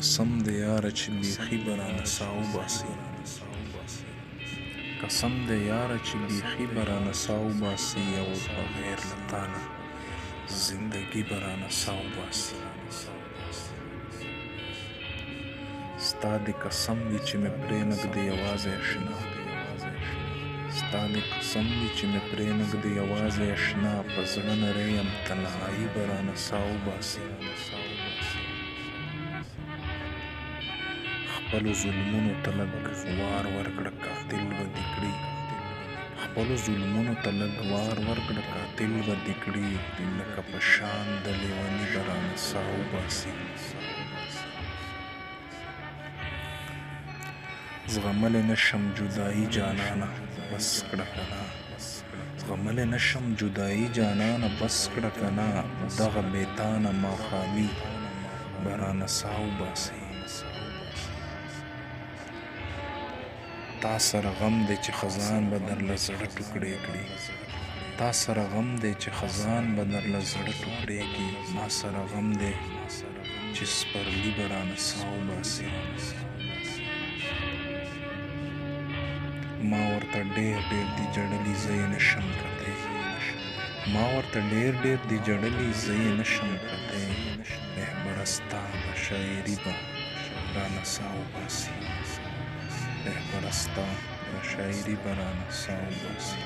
قسم دی یاره چې بیخي به رانه ساه اوباسي قسم دی یاره چې بیخي به رانه ساه اوباسي او بغېر له تانه زندګي به رانه ساه اوباسي ستا د قسم دی چې مې پرېنږدې یوازې اشنا ستا د قسم دی چې مې پرېنږدې یوازې اشنا په زړه نری یم تنهایي به رانه ساه اوباسي خپلو ظلمونو ته لږ وار ورکړه قاتل به دې کړي خپلو ظلمونو ته لږ وار ورکړه قاتل به دې کړي لکه په شان د لیوني به رانه ساه اوباسي زغملی نشم جدایي جانانه بس کړه کنه زغملی نشم جدایي جانانه بس کړه کنه دغه بېتانه ماښامي به رانه ساه اوباسي تا سره غم دی چې خزان به درله زړه ټوکړې کړي تا سره غم دی چې خزان به درله زړه ټوکړې کړي ما سره غم دی چې سپرلي به رانه ساه اوباسي ما ورته ډېر ډېر دي جړلي زه یې نشم کتی ما ورته ډېر ډېر دي جړلي زه یې نشم کتی رهبره ستا په شاعري به رانه ساه اوباسي رهبره ستا په شاعري به رانه ساه اوباسي